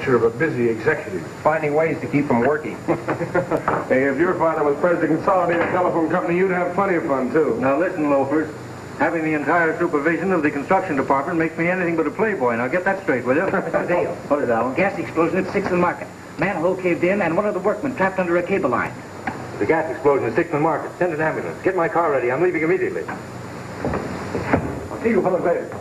picture of a busy executive. Finding ways to keep them working. Hey, if your father was president of Consolidated Telephone Company, you'd have plenty of fun, too. Now listen, loafers. Having the entire supervision of the construction department makes me anything but a playboy. Now get that straight, will you? Mr. Dale. What is that one? Gas explosion at 6th and Market. Manhole caved in and one of the workmen trapped under a cable line. The gas explosion at 6th and Market. Send an ambulance. Get my car ready. I'm leaving immediately. I'll see you fellas later.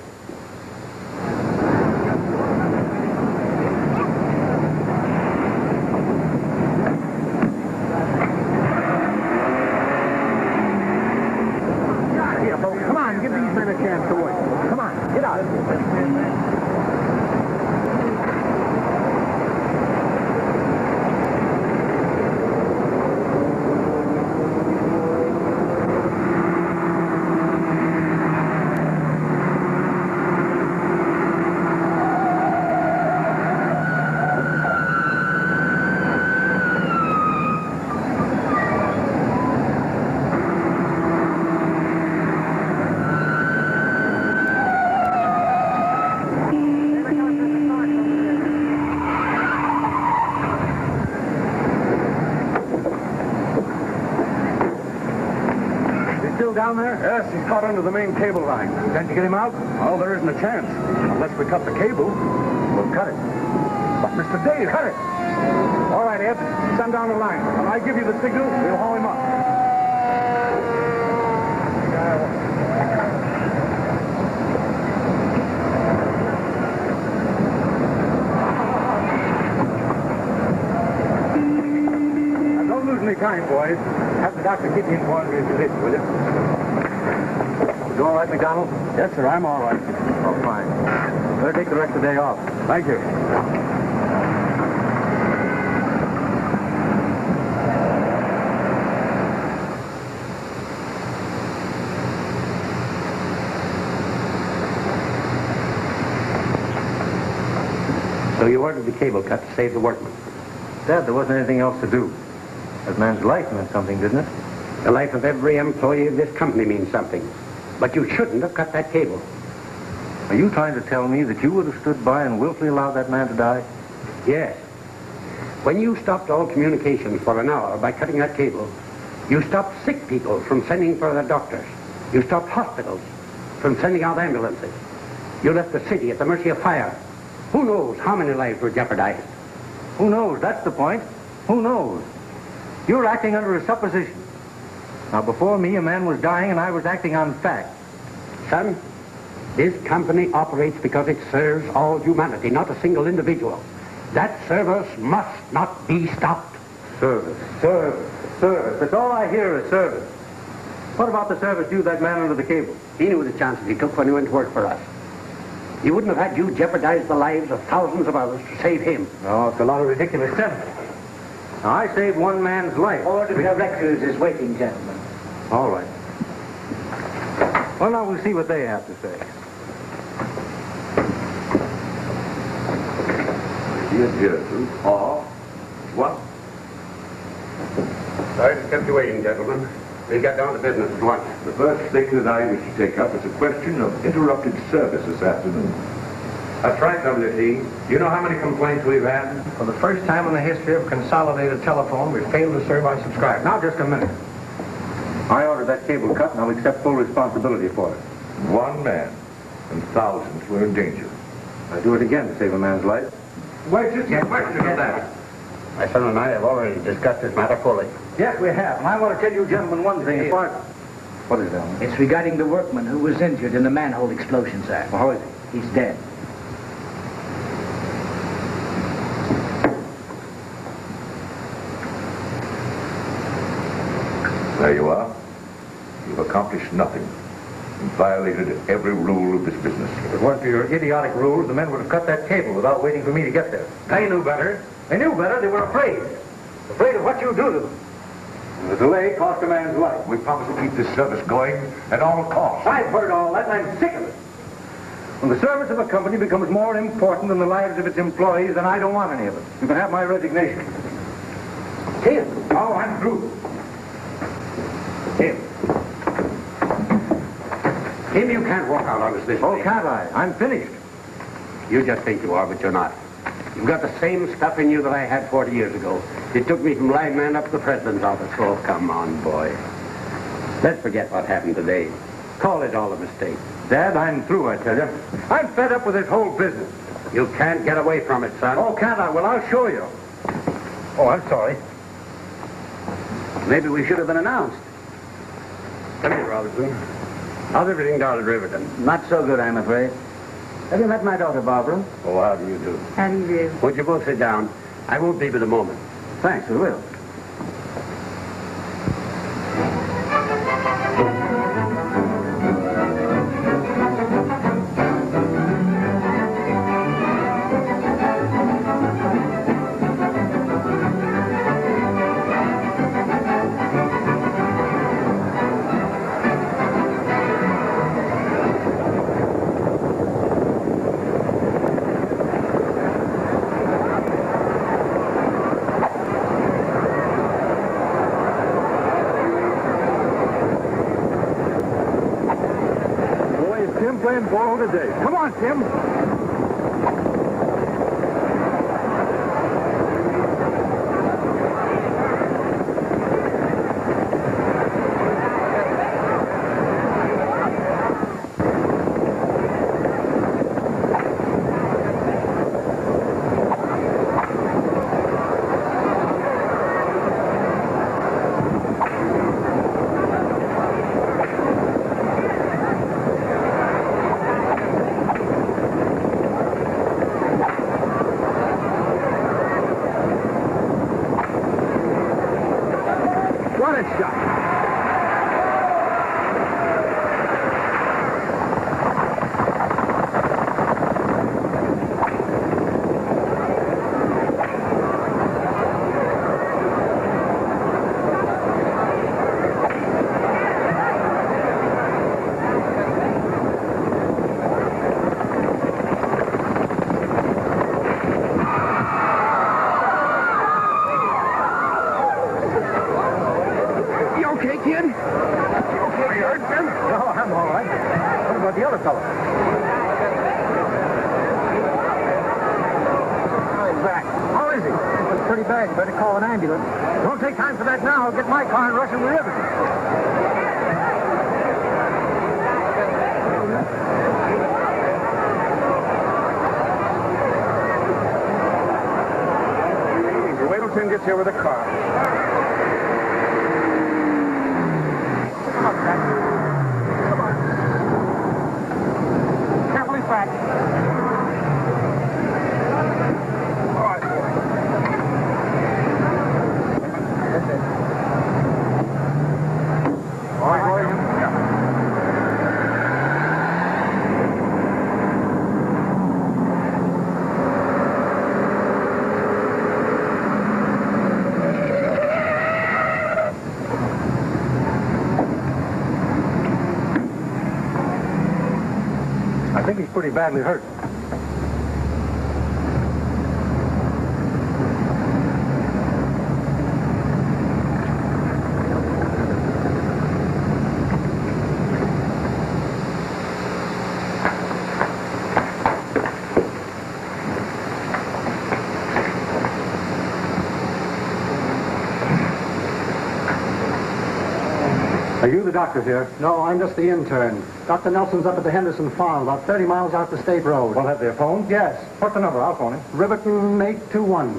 Come on, give these men a chance to work. Come on, get out. Down there? Yes, he's caught under the main cable line. Can't you get him out? Oh, there isn't a chance. Unless we cut the cable, we'll cut it. But Mr. Dave, cut it. All right, Ed, send down the line. When I give you the signal, we'll haul him up. Now, don't lose any time, boys. Have the doctor keep you informed of his condition, will you? You all right, McDonald? Yes, sir, I'm all right. Oh, fine. Better take the rest of the day off. Thank you. So you ordered the cable cut to save the workmen? Dad, there wasn't anything else to do. That man's life meant something, didn't it? The life of every employee of this company means something. But you shouldn't have cut that cable. Are you trying to tell me that you would have stood by and willfully allowed that man to die? Yes. When you stopped all communications for an hour by cutting that cable, you stopped sick people from sending for the doctors. You stopped hospitals from sending out ambulances. You left the city at the mercy of fire. Who knows how many lives were jeopardized? Who knows? That's the point. Who knows? You're acting under a supposition. Now, before me, a man was dying, and I was acting on fact. Son, this company operates because it serves all humanity, not a single individual. That service must not be stopped. Service. That's all I hear is service. What about the service due that man under the cable? He knew the chances he took when he went to work for us. He wouldn't have had you jeopardize the lives of thousands of others to save him. No, it's a lot of ridiculous sentiment. Now, I saved one man's life. Order directors is waiting, gentlemen. All right. Well, now we'll see what they have to say. What? Sorry to keep you waiting, gentlemen. We'll get down to business at once. The first thing that I wish to take up is a question of interrupted service this afternoon. That's right, W.T. You know how many complaints we've had? For the first time in the history of Consolidated Telephone, we failed to serve our subscribers. Now, just a minute. I ordered that cable cut, and I'll accept full responsibility for it. One man and thousands were in danger. I do it again to save a man's life. Wait, just a question of that. My son and I have already discussed this matter fully. Yes, we have. And I want to tell you gentlemen one thing. What is that? It's regarding the workman who was injured in the manhole explosion, sir. Well, how is he? He's dead. There you are. You've accomplished nothing. You violated every rule of this business. If it weren't for your idiotic rules, the men would have cut that cable without waiting for me to get there. They knew better. They knew better. They were afraid. Afraid of what you do to them. And the delay cost a man's life. We promise to keep this service going at all costs. I've heard all that, and I'm sick of it. When the service of a company becomes more important than the lives of its employees, then I don't want any of it. You can have my resignation. Tim. Oh, I'm through. Tim. Tim, you can't walk out on us this way. Oh, can't I? I'm finished. You just think you are, but you're not. You've got the same stuff in you that I had 40 years ago. It took me from lineman up to the president's office. Oh, come on, boy. Let's forget what happened today. Call it all a mistake. Dad, I'm through, I tell you. I'm fed up with this whole business. You can't get away from it, son. Oh, can't I? Well, I'll show you. Oh, I'm sorry. Maybe we should have been announced. Come here, Robinson. How's everything down at Riverton? Not so good, I'm afraid. Have you met my daughter, Barbara? Oh, how do you do? How do you do? Won't you both sit down? I won't be but a moment. Thanks, we will. Playing ball today. Come on, Tim. What a shot. Okay, kid? You okay? Are you hurt, Jim? No, I'm all right. What about the other fellow? He's back. How is he? It's pretty bad. You better call an ambulance. Don't take time for that now. I'll get my car and rush him to Riverton. Wait till Tim gets here with a car. Carefully back. All right, boy. That's it. All right, boy. Yeah. I think he's pretty badly hurt. Are you the doctor here? No, I'm just the intern. Dr. Nelson's up at the Henderson farm, about 30 miles out the state road. Well, have their phone? Yes. What's the number? I'll phone him. Riverton 821.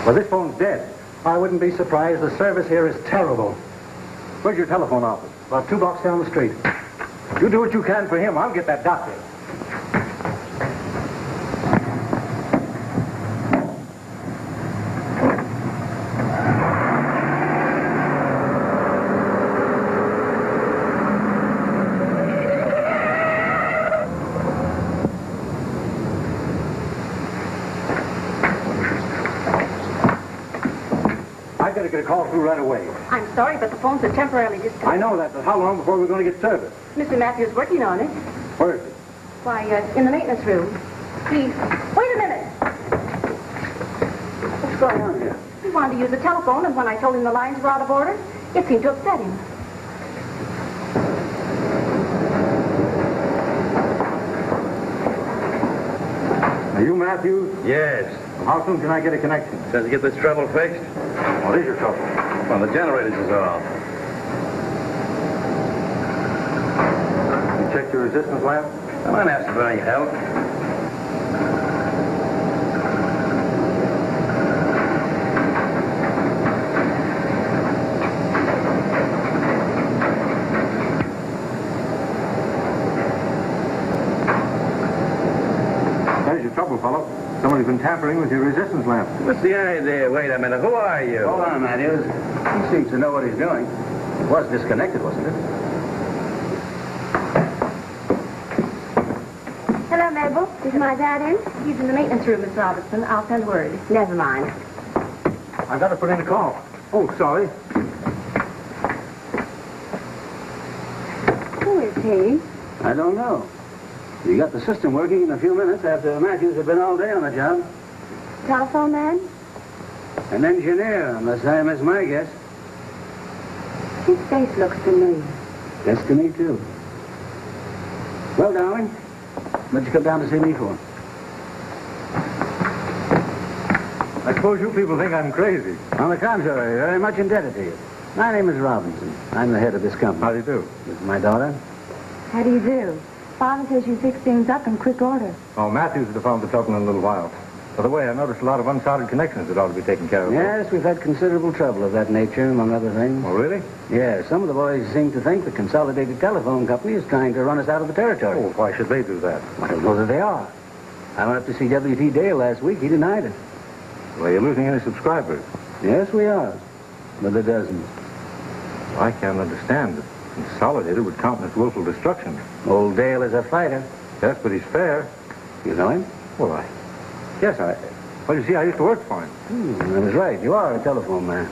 Well, this phone's dead. I wouldn't be surprised. The service here is terrible. Where's your telephone office? About 2 blocks down the street. You do what you can for him. I'll get that doctor. I gotta get a call through right away. I'm sorry, but the phones are temporarily disconnected. I know that, but how long before we're going to get service? Mr. Matthews working on it. Where is it? Why, in the maintenance room. Wait a minute. What's going on here? wanted to use the telephone, and when I told him the lines were out of order, it seemed to upset him. Are you Matthews? Yes. How soon can I get a connection? Says to get this trouble fixed. What is your trouble? Well, the generators is off. You checked your resistance lamp? I'm not asking for any help. There's your trouble, fellow. Somebody's been tampering with your resistance lamp. What's the idea? Wait a minute. Who are you? Hold on, Matthews. He seems to know what he's doing. It was disconnected, wasn't it? Hello, Mabel. Is my dad in? He's in the maintenance room, Miss Robertson. I'll send word. Never mind. I've got to put in a call. Oh, sorry. Who is he? I don't know. You got the system working in a few minutes after Matthews had been all day on the job. Telephone man? An engineer, unless I miss my guess. His face looks familiar. Guess to me, too. Well, darling, what'd you come down to see me for? I suppose you people think I'm crazy. On the contrary, very much indebted to you. My name is Robinson. I'm the head of this company. How do you do? This is my daughter. How do you do? Father says you fix things up in quick order. Oh, Matthews would have found the trouble in a little while. By the way, I noticed a lot of unsoldered connections that ought to be taken care of. Yes, we've had considerable trouble of that nature, among other things. Oh, really? Yes, some of the boys seem to think the Consolidated Telephone Company is trying to run us out of the territory. Oh, why should they do that? I don't know that they are. I went up to see W.T. Dale last week. He denied it. Well, you're losing any subscribers. Yes, we are. But a dozen. I can't understand that Consolidated would countenance willful destruction. Old Dale is a fighter. Yes, but he's fair. You know him? Well, Well, you see, I used to work for him. I was right. You are a telephone man.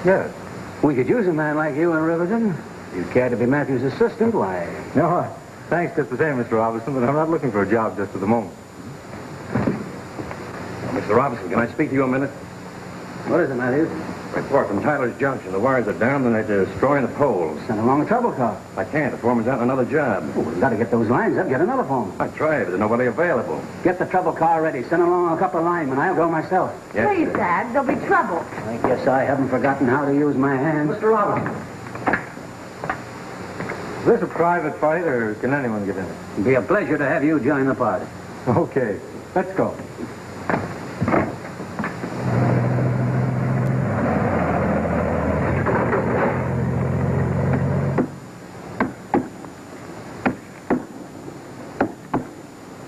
Yes. We could use a man like you in Riverton. If you care to be Matthew's assistant, why? No, thanks just the same, Mr. Robinson, but I'm not looking for a job just at the moment. Mr. Robinson, can I speak to you a minute? What is it, Matthews? Report from Tyler's Junction. The wires are down and they're destroying the poles. Send along a trouble car. I can't. The foreman's out on another job. Oh, we've got to get those lines up. Get another phone. I tried, but there's nobody available. Get the trouble car ready. Send along a couple of linemen. I'll go myself. Yes, Please, sir. Dad. There'll be trouble. I guess I haven't forgotten how to use my hands. Mr. Robinson. Is this a private fight, or can anyone get in it? It'd be a pleasure to have you join the party. Okay, let's go.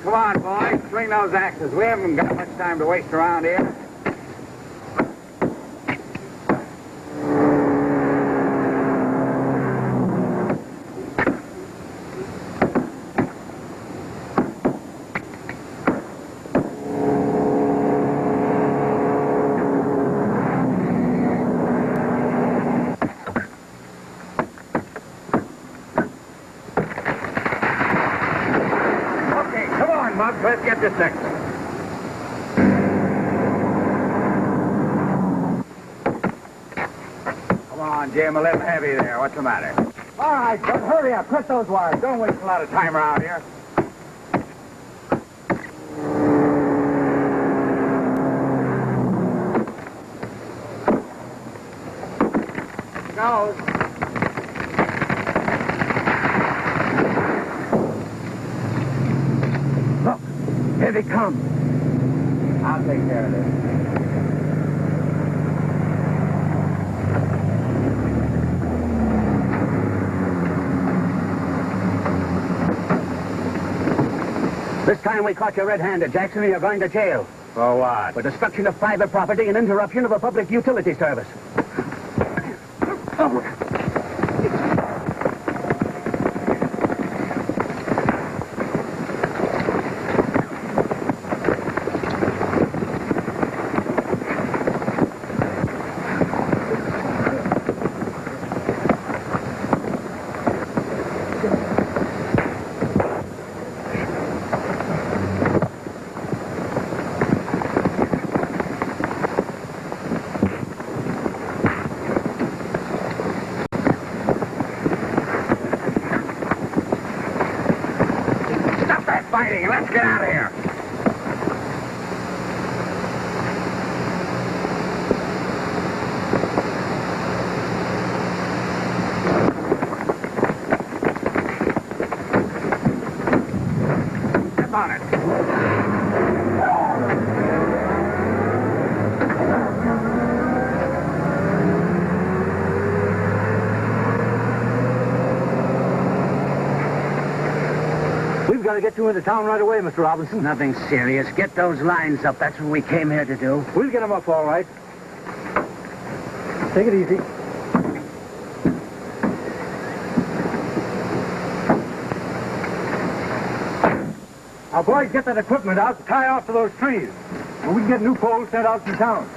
Come on, boys. Swing those axes. We haven't got much time to waste around here. Let's get this next one. Come on, Jim, a little heavy there. What's the matter? All right, but hurry up. Cut those wires. Don't waste a lot of time around here. Goes. Here they come. I'll take care of this. This time we caught you red-handed, Jackson, and you're going to jail. For what? For destruction of private property and interruption of a public utility service. waiting. Let's get out of here. Step on it. We've got to get you into town right away, Mr. Robinson. Nothing serious. Get those lines up. That's what we came here to do. We'll get them up all right. Take it easy. Now, boys, get that equipment out and tie off to those trees. And we can get new poles sent out to town.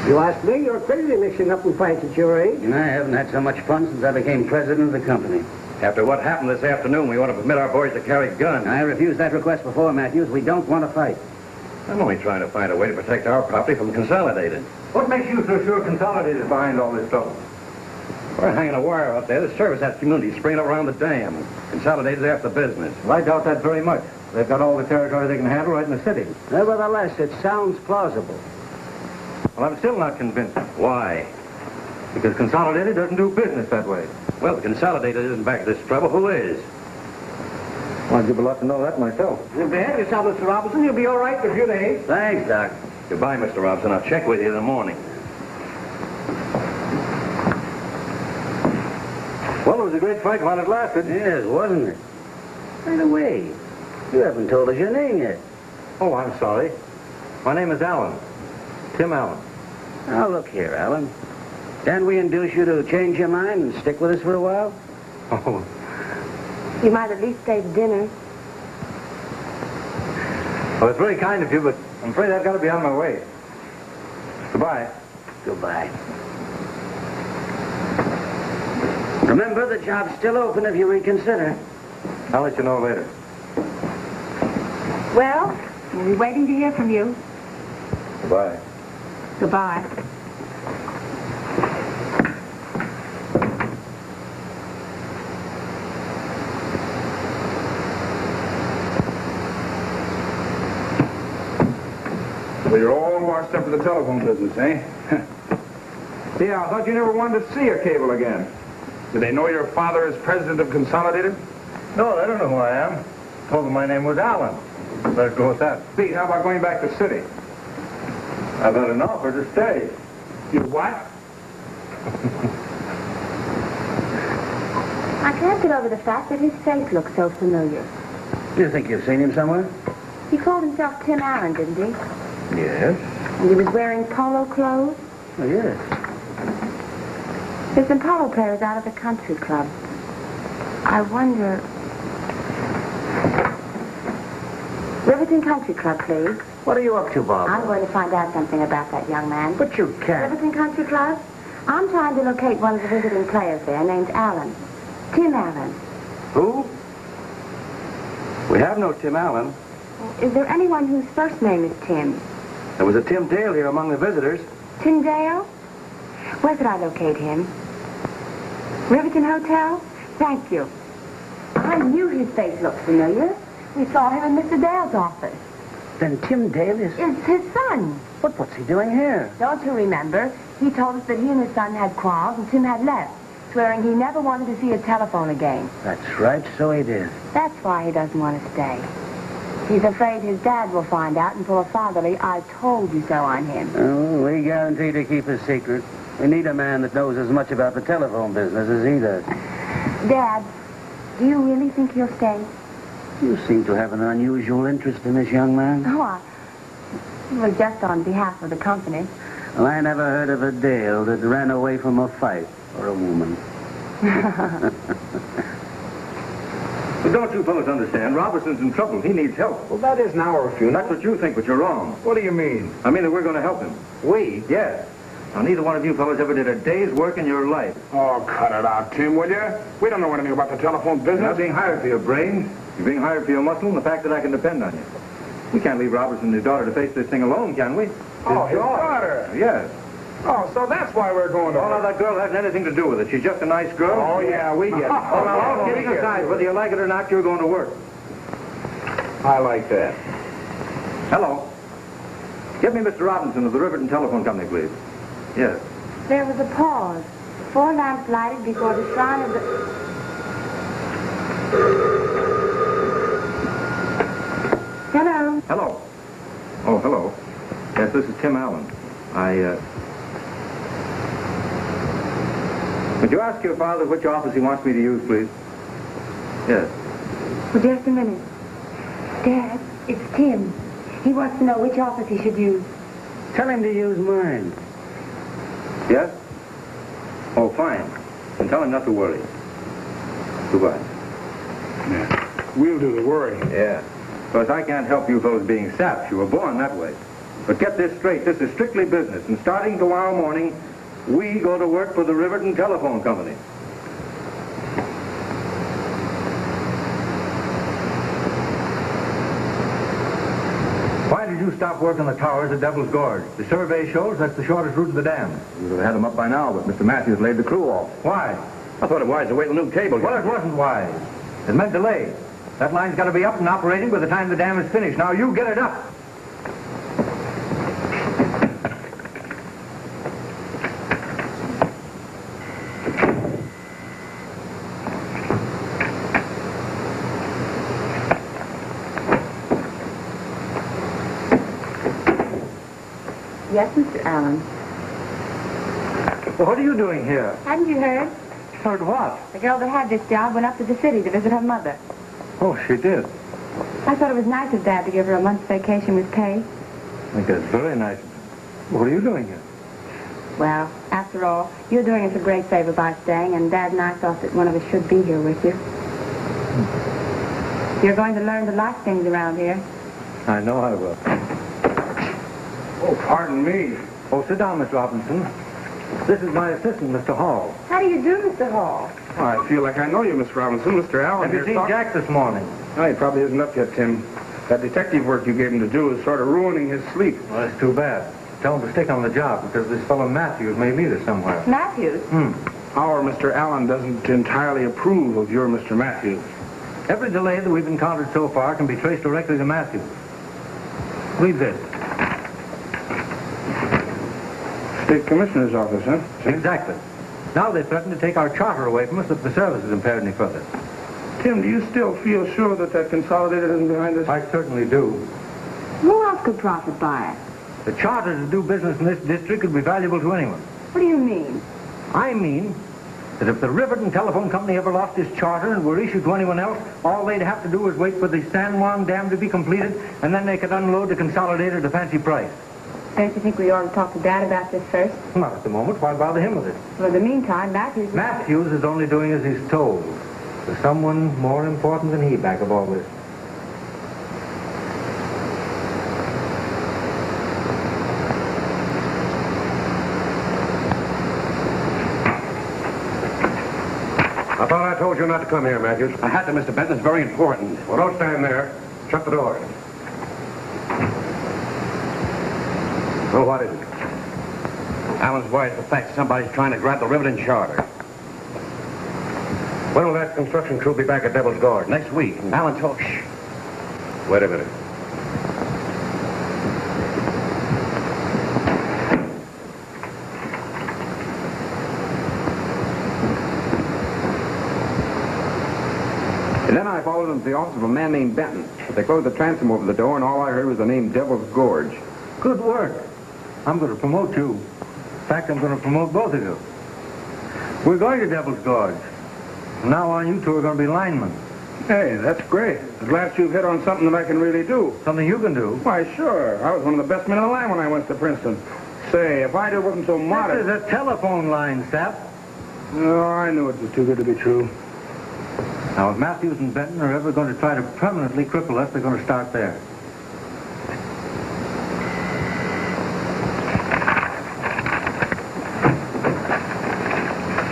You ask me, you're crazy mixing up with fights at your age. I haven't had so much fun since I became president of the company. After what happened this afternoon, we want to permit our boys to carry guns. I refused that request before, Matthews. We don't want to fight. I'm only trying to find a way to protect our property from Consolidated. What makes you so sure Consolidated is behind all this trouble? We're hanging a wire out there. The service has community spraying up around the dam. Consolidated's after business. Well, I doubt that very much. They've got all the territory they can handle right in the city. Nevertheless, it sounds plausible. Well, I'm still not convinced. Why? Because Consolidated doesn't do business that way. Well, if Consolidated isn't back of this trouble, who is? Well, I'd give a lot to know that myself. You behave yourself, Mr. Robinson. You'll be all right for a few days. Thanks, Doc. Goodbye, Mr. Robinson. I'll check with you in the morning. Well, it was a great fight while it lasted. Yes, wasn't it? By the way, you haven't told us your name yet. Oh, I'm sorry. My name is Allen. Tim Allen. Now, look here, Alan. Can't we induce you to change your mind and stick with us for a while? Oh, You might at least stay to dinner. well, it's very kind of you, but I'm afraid I've got to be on my way. Goodbye. Goodbye. Remember, the job's still open if you reconsider. I'll let you know later. Well, we'll be waiting to hear from you. Goodbye. Goodbye. So you're all washed up for the telephone business, eh? Yeah, I thought you never wanted to see a cable again. Do they know your father is president of Consolidated? No, I don't know who I am. Told them my name was Allen. Let's go with that. Pete, how about going back to city? I've had an offer to stay. You what? I can't get over the fact that his face looks so familiar. You think you've seen him somewhere? He called himself Tim Allen, didn't he? Yes. And he was wearing polo clothes? Oh, yes. There's some polo players out at the country club. I wonder... Riverton Country Club, please. What are you up to, Bob? I'm going to find out something about that young man. But you can't. Riverton Country Club? I'm trying to locate one of the visiting players there named Allen. Tim Allen. Who? We have no Tim Allen. Is there anyone whose first name is Tim? There was a Tim Dale here among the visitors. Tim Dale? Where could I locate him? Riverton Hotel? Thank you. I knew his face looked familiar. We saw him in Mr. Dale's office. Then Tim Dale is... It's his son. But what's he doing here? Don't you remember? He told us that he and his son had quarrels and Tim had left, swearing he never wanted to see a telephone again. That's right, so he did. That's why he doesn't want to stay. He's afraid his dad will find out and pull a fatherly "I told you so" on him. Oh, we guarantee to keep his secret. We need a man that knows as much about the telephone business as he does. Dad, do you really think he'll stay? You seem to have an unusual interest in this young man. Oh, it was just on behalf of the company. Well, I never heard of a Dale that ran away from a fight or a woman. But don't you fellas understand? Robertson's in trouble. He needs help. Well, that isn't our funeral. That's what you think, but you're wrong. What do you mean? I mean that we're going to help him. We? Yes. Now, neither one of you fellas ever did a day's work in your life. Oh, cut it out, Tim, will you? We don't know anything about the telephone You're not business. being hired for your brain. You're being hired for your muscle and the fact that I can depend on you. We can't leave Robertson and his daughter to face this thing alone, can we? Oh, his daughter. Yes. Oh, so that's why we're going to All of that girl hasn't anything to do with it. She's just a nice girl. Oh, yeah, we get it. Well, now, all kidding aside, whether you like it or not, you're going to work. I like that. Hello. Get me Mr. Robinson of the Riverton Telephone Company, please. Yes. There was a pause. 4 lamps lighted before the shrine of the... Hello. Hello. Oh, hello. Yes, this is Tim Allen. Would you ask your father which office he wants me to use, please? Yes. Well, just a minute. Dad, it's Tim. He wants to know which office he should use. Tell him to use mine. Yes? Oh, fine. And tell him not to worry. Goodbye. We'll do the worrying. Yeah. Because I can't help you fellows being saps. You were born that way. But get this straight. This is strictly business. And starting tomorrow morning, we go to work for the Riverton Telephone Company. Why did you stop working the towers at Devil's Gorge? The survey shows that's the shortest route to the dam. We would have had them up by now, but Mr. Matthews laid the crew off. Why? I thought it wise to wait till the new cable. Well, it wasn't wise. It meant delay. That line's got to be up and operating by the time the dam is finished. Now, you get it up. Yes, Mr. Allen. Well, what are you doing here? Hadn't you heard? Heard what? The girl that had this job went up to the city to visit her mother. Oh, she did. I thought it was nice of Dad to give her a month's vacation with pay. I think that's very nice. What are you doing here? Well, after all, you're doing us a great favor by staying, and Dad and I thought that one of us should be here with you. You're going to learn to like things around here. I know I will. Oh, pardon me. Oh, sit down, Miss Robinson. This is my assistant, Mr. Hall. How do you do, Mr. Hall? Oh, I feel like I know you, Miss Robinson. Mr. Allen Have you here seen talk- Jack this morning? No, he probably isn't up yet, Tim. That detective work you gave him to do is sort of ruining his sleep. Well, that's too bad. Tell him to stick on the job, because this fellow Matthews may meet us somewhere. Matthews? Our Mr. Allen doesn't entirely approve of your Mr. Matthews. Every delay that we've encountered so far can be traced directly to Matthews. Read this. State Commissioner's office, huh? Exactly. Now they threaten to take our charter away from us if the service is impaired any further. Tim, do you still feel sure that Consolidated isn't behind this? I certainly do. Who else could profit by it? The charter to do business in this district could be valuable to anyone. What do you mean? I mean that if the Riverton Telephone Company ever lost its charter and were issued to anyone else, all they'd have to do is wait for the San Juan Dam to be completed, and then they could unload the Consolidated at a fancy price. Don't you think we ought to talk to Dad about this first? Not at the moment. Why bother him with it? Well, in the meantime, Matthews... Matthews is only doing as he's told. There's someone more important than he back of all this. I thought I told you not to come here, Matthews. I had to, Mr. Benton. It's very important. Well, don't stand there. Shut the door. Oh, what is it? Allen's worried at the fact somebody's trying to grab the Riverton charter. When will that construction crew be back at Devil's Gorge? Next week. Allen told... Shh. Wait a minute. And then I followed them to the office of a man named Benton. But they closed the transom over the door, and all I heard was the name Devil's Gorge. Good work. I'm going to promote you. In fact, I'm going to promote both of you. We're going to Devil's Gorge. From now on, you two are going to be linemen. Hey, that's great. At last you've hit on something that I can really do. Something you can do. Why, sure. I was one of the best men in the line when I went to Princeton. Say, if I wasn't so This modest... is a telephone line, Sap. No, I knew it was too good to be true. Now, if Matthews and Benton are ever going to try to permanently cripple us, they're going to start there.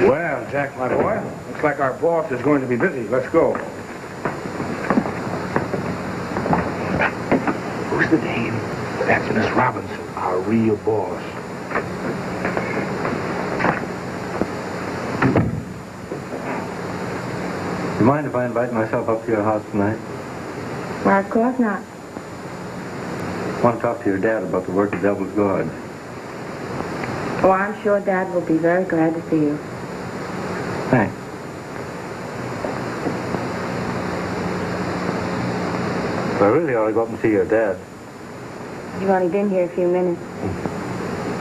Well, Jack, my boy, looks like our boss is going to be busy. Let's go. Who's the name? That's Miss Robinson, our real boss. You mind if I invite myself up to your house tonight? Why, of course not. I want to talk to your dad about the work at Devil's Gorge. Oh, I'm sure Dad will be very glad to see you. Thanks. I really ought to go up and see your dad. You've only been here a few minutes.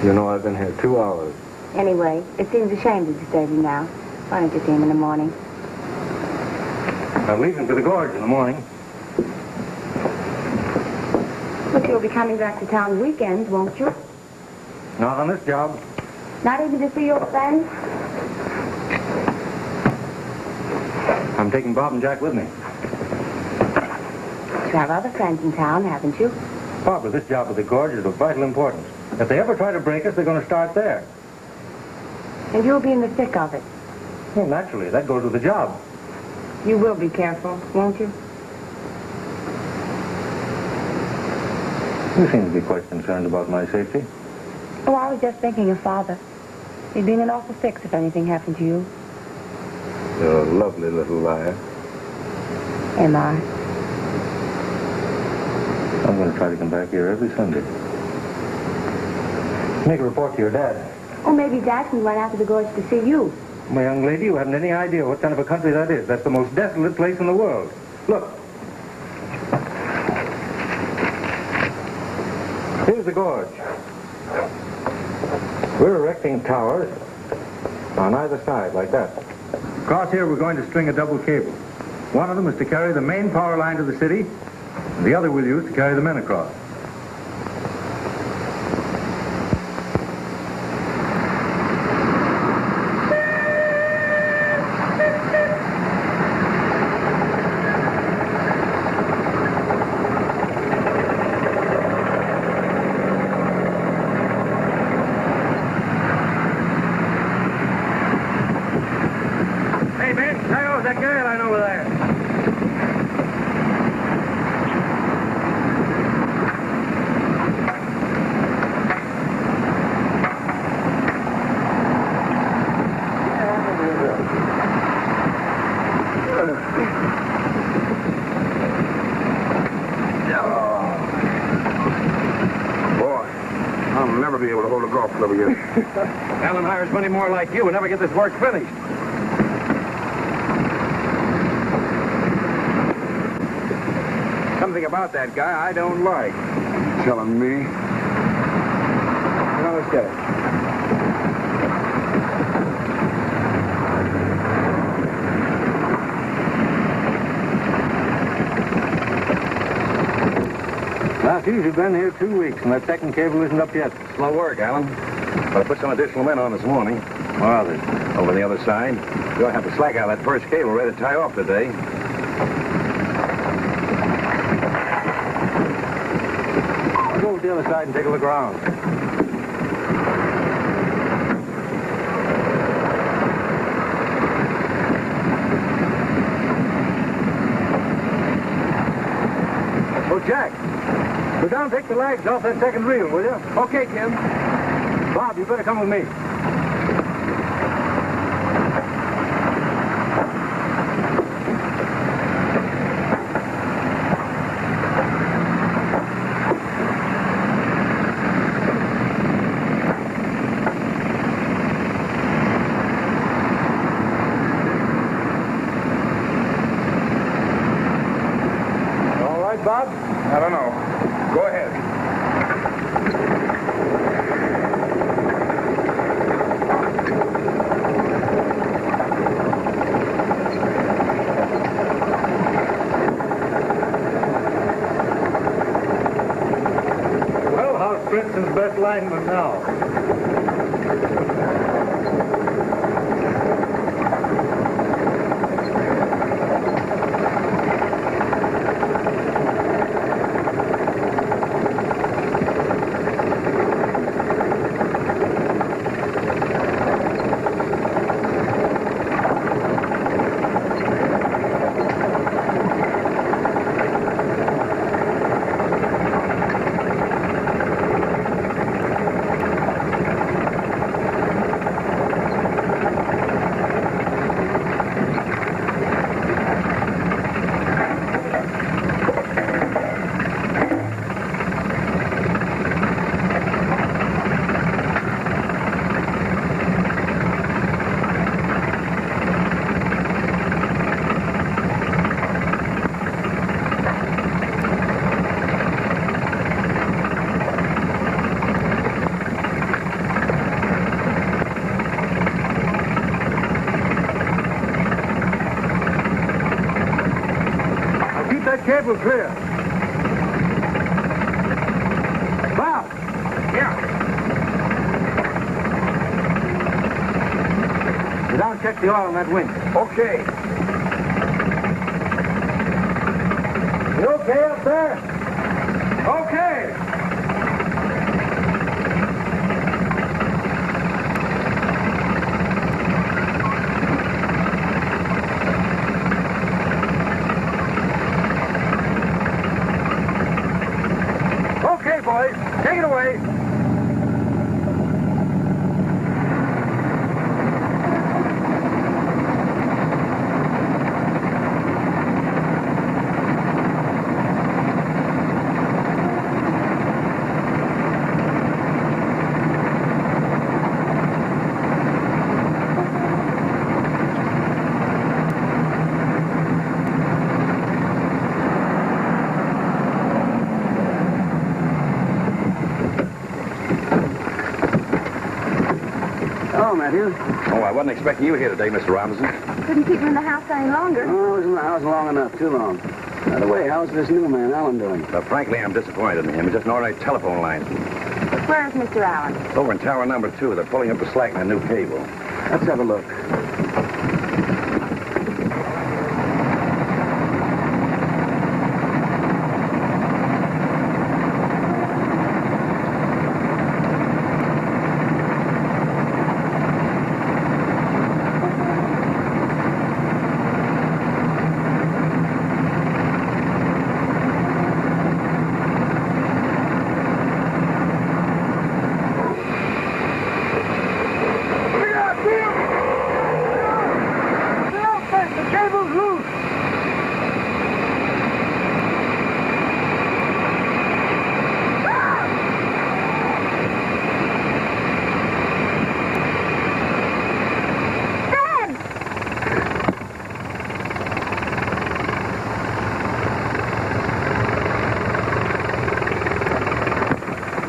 You know I've been here 2 hours. Anyway, it seems a shame to disturb you now. Why don't you see him in the morning? I'm leaving for the gorge in the morning. But you'll be coming back to town weekends, won't you? Not on this job. Not even to see your friends? I'm taking Bob and Jack with me. You have other friends in town, haven't you? Barbara, this job at the gorge is of vital importance. If they ever try to break us, they're going to start there. And you'll be in the thick of it. Well, naturally, that goes with the job. You will be careful, won't you? You seem to be quite concerned about my safety. Oh, I was just thinking of Father. He'd be in an awful fix if anything happened to you. You're a lovely little liar. Am I? I'm going to try to come back here every Sunday. Make a report to your dad. Oh, maybe Jackson went out to the gorge to see you. My young lady, you haven't any idea what kind of a country that is. That's the most desolate place in the world. Look. Here's the gorge. We're erecting towers on either side, like that. Across here, we're going to string a double cable. One of them is to carry the main power line to the city, and the other we'll use to carry the men across. Hey, Ben, how's that guy line over there? Boy, I'll never be able to hold a golf club again. Alan hires many more like you and never get this work finished. Something about that guy I don't like. Telling me? Now, let's get it. Last year, you've been here 2 weeks, and that second cable isn't up yet. Slow work, Alan. But I put some additional men on this morning. Well, then. Over the other side. You'll have to slack out that first cable ready to tie off today. I'll go to the other side and take a look around. Oh, Jack, go down and take the legs off that second reel, will you? Okay, Kim. Bob, you better come with me. All right, Bob? I don't know. Go ahead. Well, how's Princeton's best lineman now? that cable clear. Bob! Yeah. Go down and check the oil on that winch. Okay. You okay up there? Okay. Okay, boys. Take it away. Hello, Matthew. Oh, I wasn't expecting you here today, Mr. Robinson. Couldn't keep him in the house any longer. Oh, I was in the house long enough, too long. By the way, how's this new man, Alan, doing? Frankly, I'm disappointed in him. He's just an ordinary telephone line. Where is Mr. Allen? Over in tower number 2, they're pulling up the slack in a new cable. Let's have a look.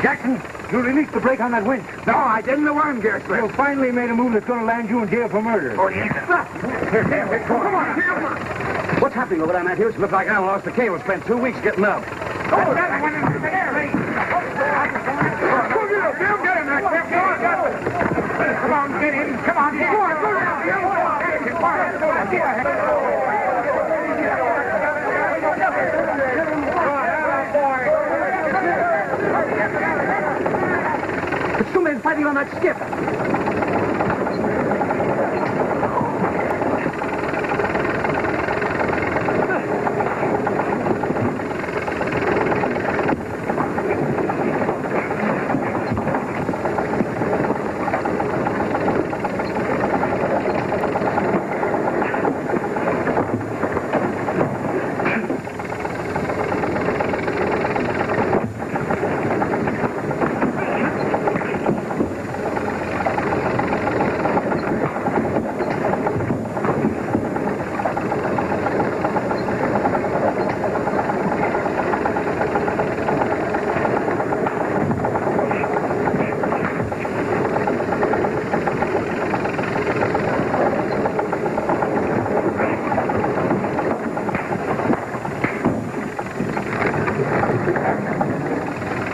Jackson, you released the brake on that winch. No, I didn't. The worm gear You slipped. finally made a move that's going to land you in jail for murder. Oh, yes. Come on. What's happening over there, Matthew? Looks like Alan lost the cable. Spent 2 weeks getting up. Oh, that went into the air. Hey. Go get him, Bill. Get him, Bill. Come on, get him. Come on, get him. There's two men fighting on that skip.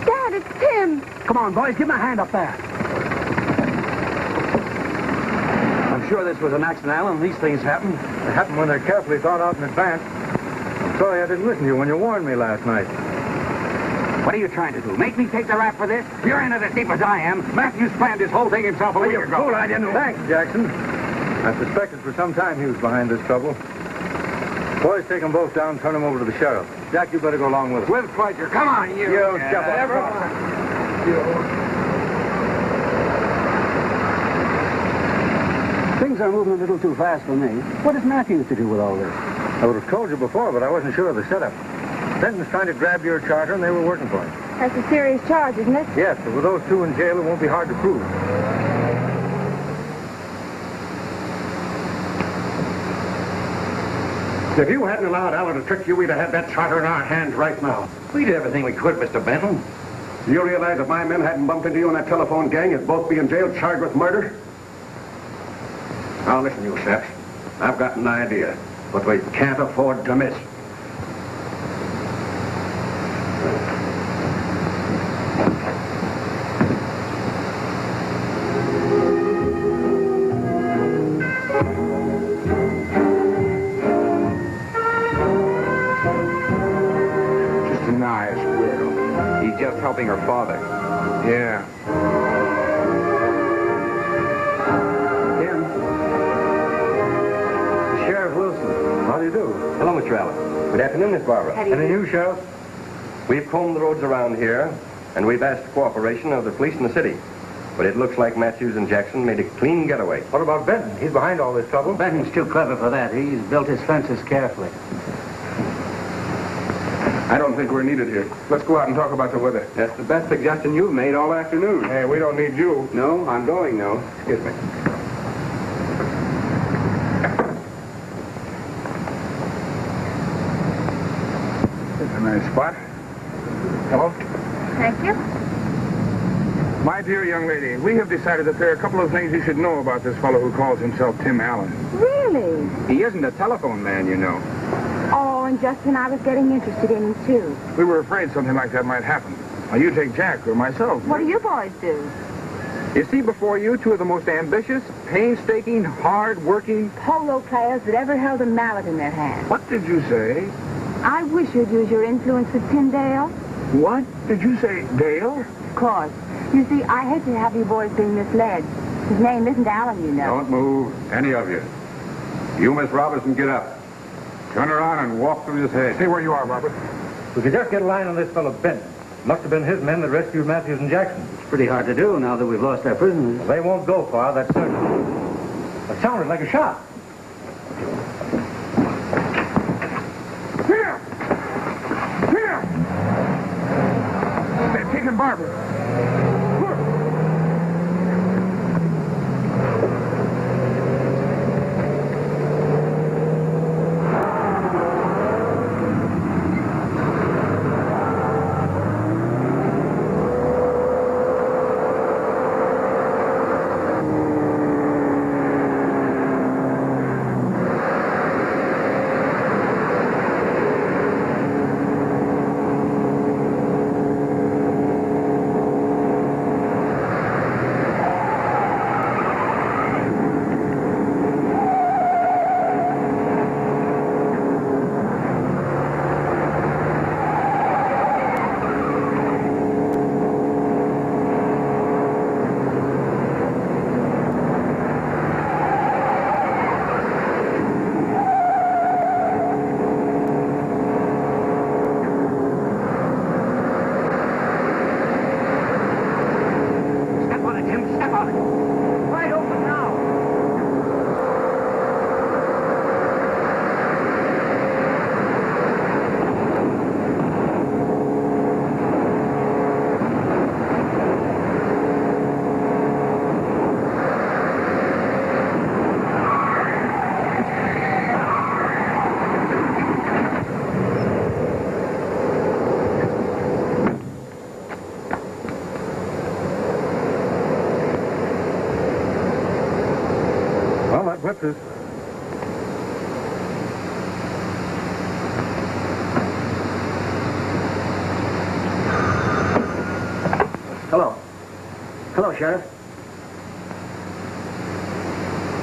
Dad, it's Tim. Come on, boys, give him a hand up there. I'm sure this was an accident, Alan. These things happen. They happen when they're carefully thought out in advance. I'm sorry I didn't listen to you when you warned me last night. What are you trying to do? Make me take the rap for this? You're in it as deep as I am. Matthews planned this whole thing himself a week ago. Fool, I didn't. Thanks, Jackson. I suspected for some time he was behind this trouble. Boys, take them both down and turn them over to the sheriff. Jack, you better go along with us. With pleasure. Come on, you. You step Things are moving a little too fast for me. What does Matthews to do with all this? I would have told you before, but I wasn't sure of the setup. Benton's trying to grab your charter, and they were working for him. That's a serious charge, isn't it? Yes, but with those two in jail, it won't be hard to prove. If you hadn't allowed Alan to trick you, we'd have had that charter in our hands right now. We did everything we could, Mr. Benton. Do you realize if my men hadn't bumped into you in that telephone gang, you'd both be in jail charged with murder? Now listen, you chaps. I've got an idea, but we can't afford to miss. helping her father. Yeah. Jim. Sheriff Wilson. How do you do? Hello, Mr. Allen. Good afternoon, Miss Barbara. How do you Any do? news, Sheriff? We've combed the roads around here, and we've asked the cooperation of the police in the city. But it looks like Matthews and Jackson made a clean getaway. What about Benton? He's behind all this trouble. Benton's too clever for that. He's built his fences carefully. I don't think we're needed here. Let's go out and talk about the weather. That's the best suggestion you've made all afternoon. Hey, we don't need you. No, I'm going now. Excuse me. It's a nice spot. Hello? Thank you. My dear young lady, we have decided that there are a couple of things you should know about this fellow who calls himself Tim Allen. Really? He isn't a telephone man, you know. Oh, and just when I was getting interested in him, too. We were afraid something like that might happen. Now, you take Jack or myself. What do you boys do? You see before you two of the most ambitious, painstaking, hard-working... Polo players that ever held a mallet in their hand. What did you say? I wish you'd use your influence with Tim Dale. What did you say, Dale? Of course. You see, I hate to have you boys being misled. His name isn't Allen, you know. Don't move, any of you. You, Miss Robinson, get up. Turn around and walk through his head. Stay where you are, Robert. We could just get a line on this fellow Benton. Must have been his men that rescued Matthews and Jackson. It's pretty hard to do now that we've lost our prisoners. Well, they won't go far, that's certain. It sounded like a shot. Here! Here! They're taking Barbara. What's this? Hello. Hello, Sheriff.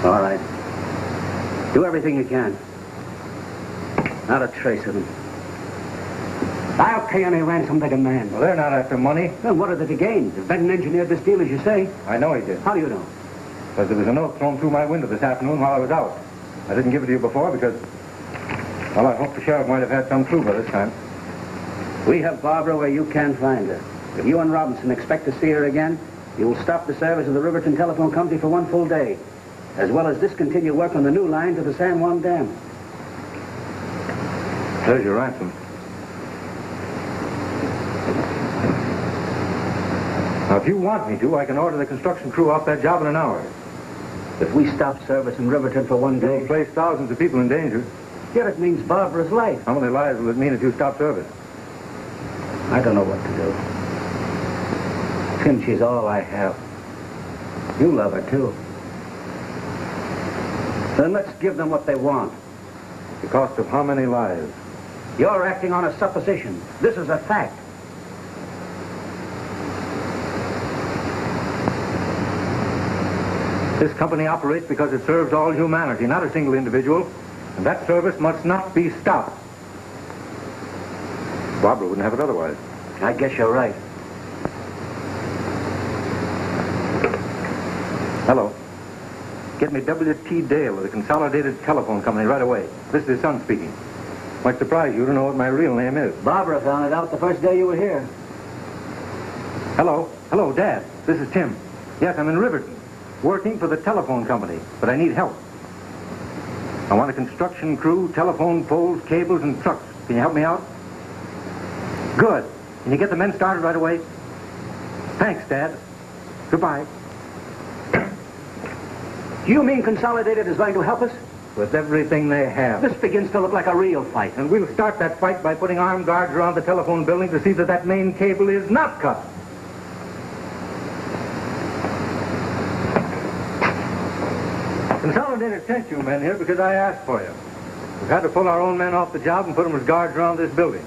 All right. Do everything you can. Not a trace of them. I'll pay any ransom they demand. Well, they're not after money. Well, what are they to gain? If Benton engineered this deal, as you say. I know he did. How do you know? Because there was a note thrown through my window this afternoon while I was out. I didn't give it to you before because, well, I hope the sheriff might have had some clue by this time. We have Barbara where you can't find her. If you and Robinson expect to see her again, you will stop the service of the Riverton Telephone Company for one full day, as well as discontinue work on the new line to the San Juan Dam. There's your ransom. Now, if you want me to, I can order the construction crew off that job in an hour. If we stop service in Riverton for one day... It'll place thousands of people in danger. Yet it means Barbara's life. How many lives will it mean if you stop service? I don't know what to do. Tim, she's all I have. You love her, too. Then let's give them what they want. The cost of how many lives? You're acting on a supposition. This is a fact. This company operates because it serves all humanity, not a single individual. And that service must not be stopped. Barbara wouldn't have it otherwise. I guess you're right. Hello. Get me W.T. Dale of the Consolidated Telephone Company right away. This is his son speaking. Might surprise you to know what my real name is. Barbara found it out the first day you were here. Hello. Hello, Dad. This is Tim. Yes, I'm in Riverton, working for the telephone company, but I need help. I want a construction crew, telephone poles, cables, and trucks. Can you help me out? Good. Can you get the men started right away? Thanks, Dad. Goodbye. Do you mean Consolidated is going to help us? With everything they have. This begins to look like a real fight. And we'll start that fight by putting armed guards around the telephone building to see that that main cable is not cut. Consolidated sent you men here because I asked for you. We've had to pull our own men off the job and put them as guards around this building.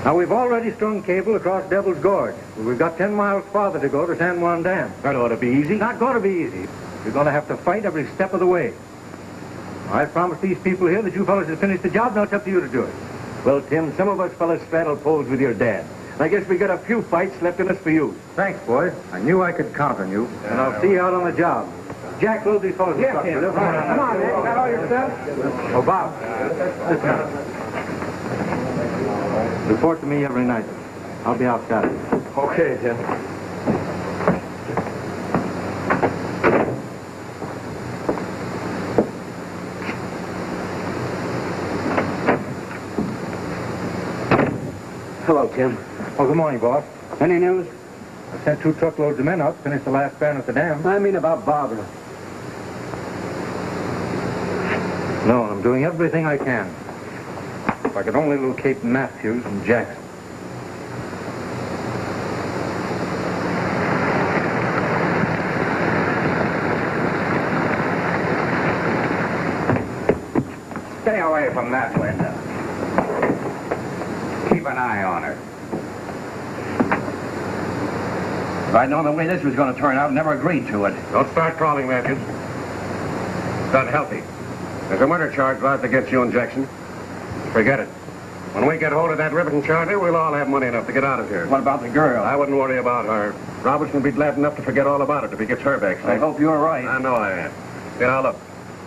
Now, we've already strung cable across Devil's Gorge. We've got 10 miles farther to go to San Juan Dam. That ought to be easy. Not going to be easy. You're going to have to fight every step of the way. I promised these people here that you fellas would finish the job. Now it's up to you to do it. Well, Tim, some of us fellas straddle poles with your dad. I guess we got a few fights left in us for you. Thanks, boys. I knew I could count on you. And I'll see you out on the job. Jack, load these fellas. Yes, Tim. Come on, man. Got all your stuff? Oh, Bob. Listen. Report to me every night. I'll be out Saturday. Okay, Tim. Hello, Tim. Oh, good morning, boss. Any news? I sent 2 truckloads of men out to finish the last span at the dam. I mean about Barbara. No, I'm doing everything I can. If I could only locate Matthews and Jackson. Stay away from that window. Keep an eye on her. If I'd known the way this was going to turn out, never agreed to it. Don't start crawling, Matthews. It's unhealthy. There's a murder charge lodged against you and Jackson. Forget it. When we get hold of that Riverton charter, we'll all have money enough to get out of here. What about the girl? I wouldn't worry about her. Robertson will be glad enough to forget all about it if he gets her back. I hope you're right. I know I am. Now, look.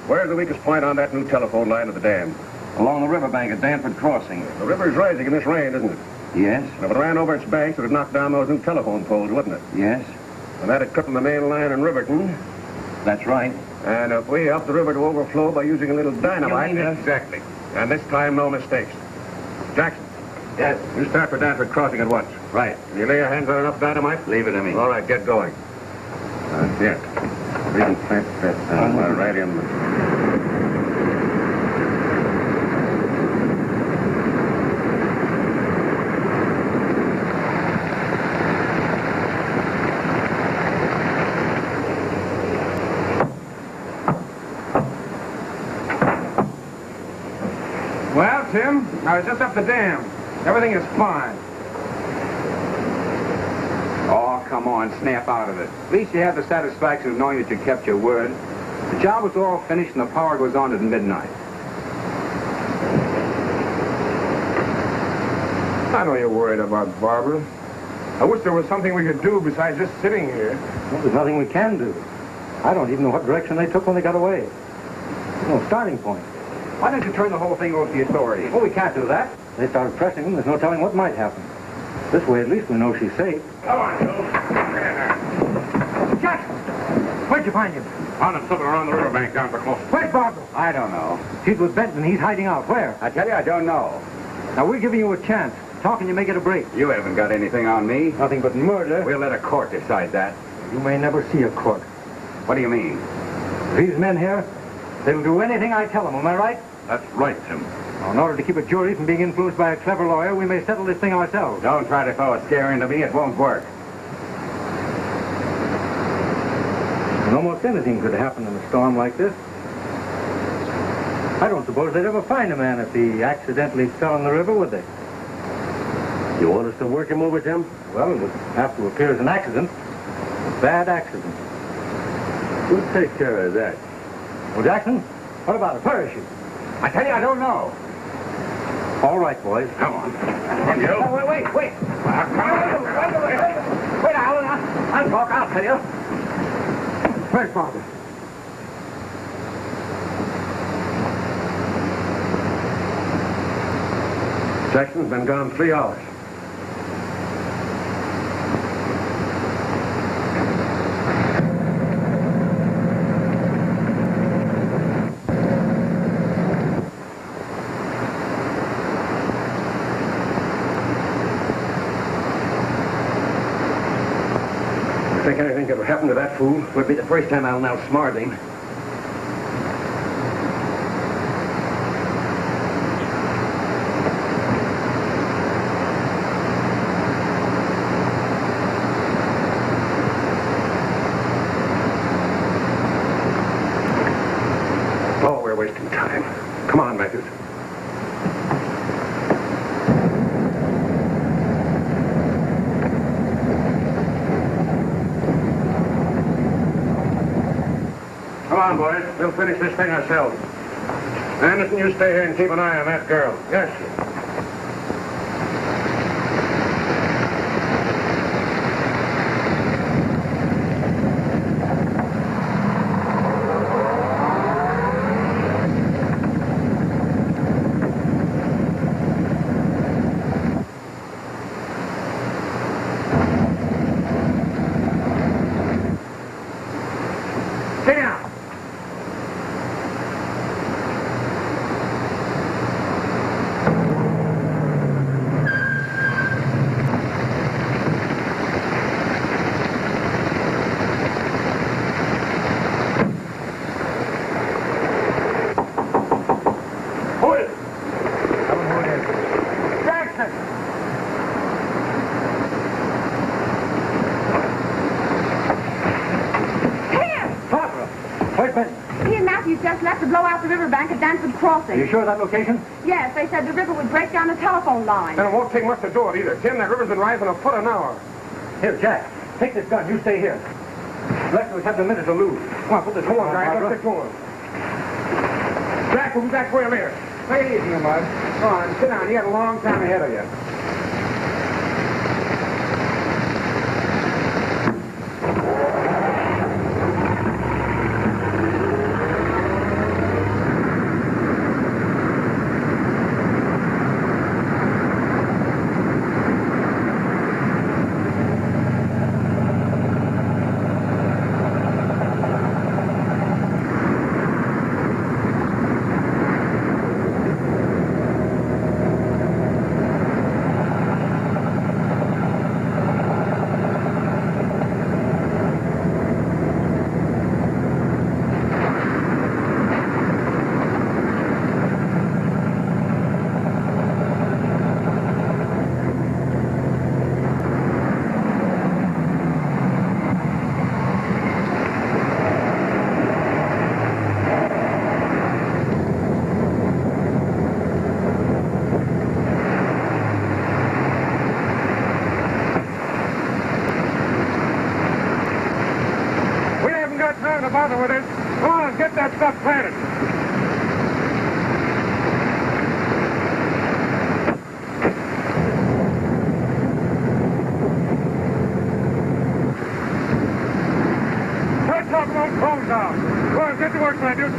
Where's the weakest point on that new telephone line to the dam? Along the riverbank at Danford Crossing. The river's rising in this rain, isn't it? Yes? And if it ran over its banks, it would knock down those new telephone poles, wouldn't it? Yes? And that'd cut from the main line in Riverton. That's right. And if we help the river to overflow by using a little dynamite... You mean it? Exactly. And this time, no mistakes. Jackson. Yes? You start for Danford Crossing at once. Right. Can you lay your hands on enough dynamite? Leave it to me. All right, get going. Yeah. Really plant that dynamite right in the... Well, Tim, I was just up the dam. Everything is fine. Oh, come on, snap out of it. At least you have the satisfaction of knowing that you kept your word. The job was all finished and the power goes on at midnight. I know you're worried about Barbara. I wish there was something we could do besides just sitting here. Well, there's nothing we can do. I don't even know what direction they took when they got away. No starting point. Why don't you turn the whole thing over to the authorities? Well, we can't do that. They started pressing them. There's no telling what might happen. This way, at least we know she's safe. Come on, Joe. Jackson! Where'd you find him? Found him slipping around the riverbank down for close. Where's Barbara? I don't know. She's with Benton. He's hiding out. Where? I tell you, I don't know. Now, we're giving you a chance. Talk and you may get a break. You haven't got anything on me. Nothing but murder. We'll let a court decide that. You may never see a court. What do you mean? These men here, they'll do anything I tell them. Am I right? That's right, Tim. Now, in order to keep a jury from being influenced by a clever lawyer, we may settle this thing ourselves. Don't try to throw a scare into me. It won't work. And almost anything could happen in a storm like this. I don't suppose they'd ever find a man if he accidentally fell in the river, would they? You want us to work him over, Tim? Well, it would have to appear as an accident. A bad accident. We'll take care of that. Well, Jackson, what about a parachute? I tell you, I don't know. All right, boys. Come on. Come on, Joe. Oh, wait. Wait, Alan. I'll talk, I'll tell you. Where's Father? Jackson's been gone 3 hours. Think anything could happen to that fool? Would be the first time I'll outsmart him. Oh, we're wasting time. Come on, Matthews. Come on, boys. We'll finish this thing ourselves. Anderson, you stay here and keep an eye on that girl. Yes, sir. Sit down. Who is it? Tell him who it is. Jackson! Here! Barbara, where's Benton? He and Matthews just left to blow out the riverbank at Danford Crossing. Are you sure of that location? Yes, they said the river would break down the telephone line. And it won't take much to do it either. Tim, that river's been rising a foot an hour. Here, Jack, take this gun. You stay here. Left we have a minute to lose. Come on, put this Come on, on, guys, Barbara. let's get going. Jack, we'll be back for you later. Take it easy, Mud. Come on, sit down. You got a long time ahead of you. We haven't got time to bother with it. Come on, get that stuff planted. Let's talk about phones now. Go on, get to work, Matthews.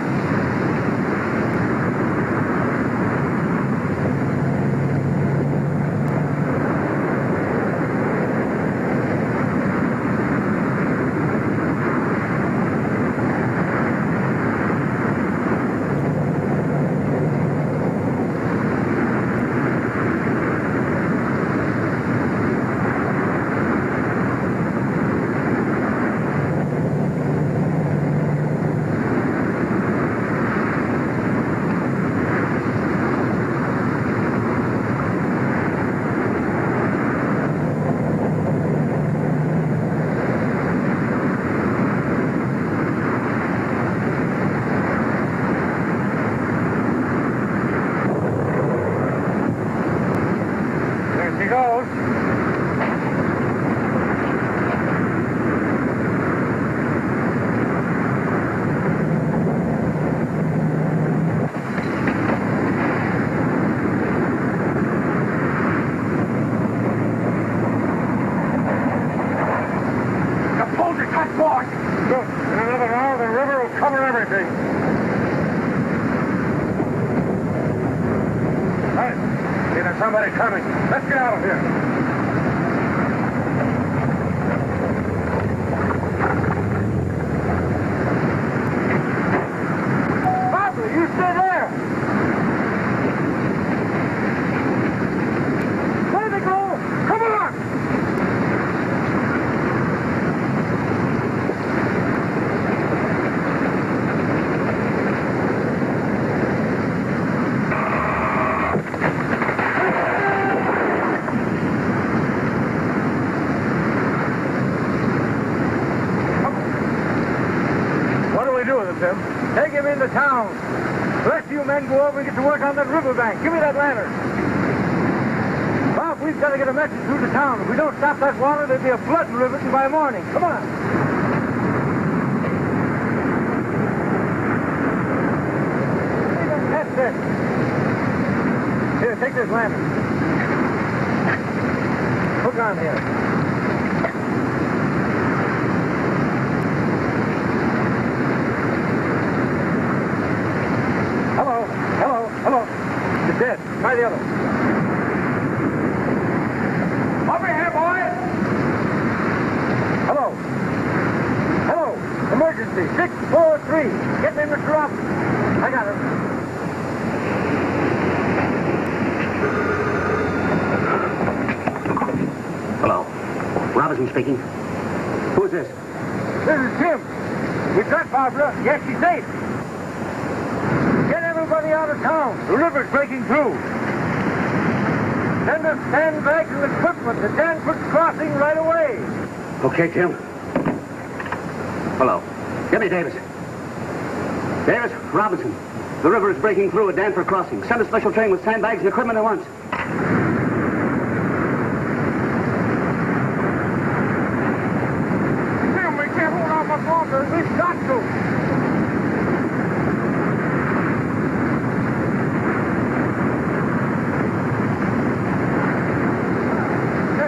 There's somebody coming. Let's get out of here. Barbara, you stay there. Where they go? Come on! Tim. Take him into town. The rest of you men go over and get to work on that riverbank. Give me that lantern. Bob, we've got to get a message through to town. If we don't stop that water, there'll be a flood in Riverton by morning. Come on. That's it. Here, take this lantern. Hook on here. Dead. Try the other. Over here, boys. Hello. Hello. Emergency. 643. Get me Mr. Robinson. I got him. Hello. Robinson speaking. Who is this? This is Tim. We've got Barbara. Yes, she's safe. Everybody out of town. The river's breaking through. Send us sandbags and equipment to Danforth Crossing right away. Okay, Tim. Hello. Get me Davis. Davis, Robinson. The river is breaking through at Danforth Crossing. Send a special train with sandbags and equipment at once. Tim, we can't hold out much longer. We've got to.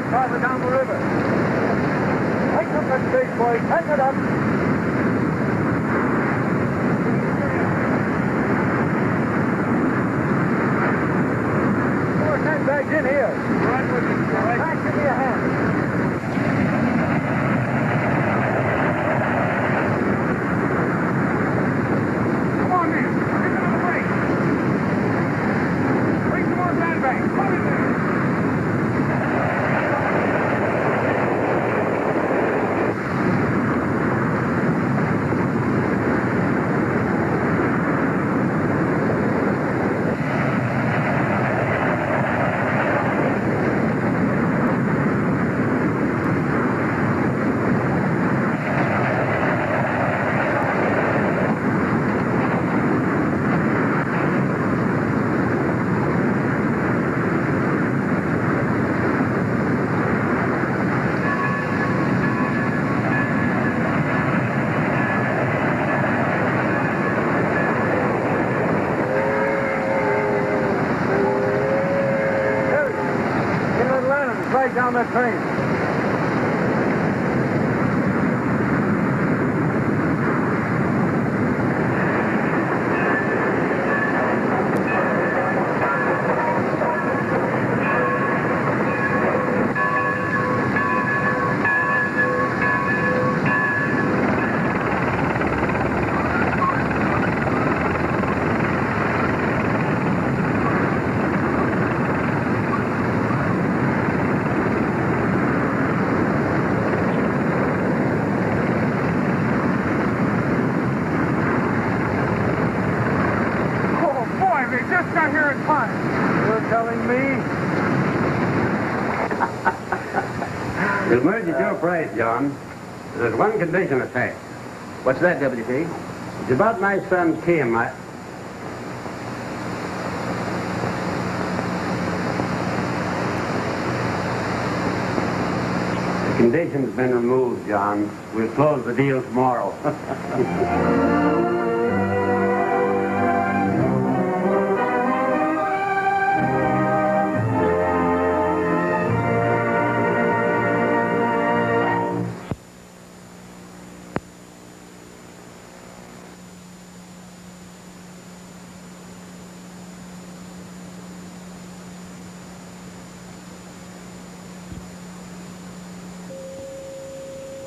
Farther down the river. Tighten up that space, boys. Tighten it up. More sandbags in here. Right with you. All right. Give me a hand. Come on, man. Get to the break. Bring some more sandbags. Come in there. Down that train. We'll merge at your price, John. There's one condition attached. What's that, WP? It's about my son, Tim. The condition's been removed, John. We'll close the deal tomorrow.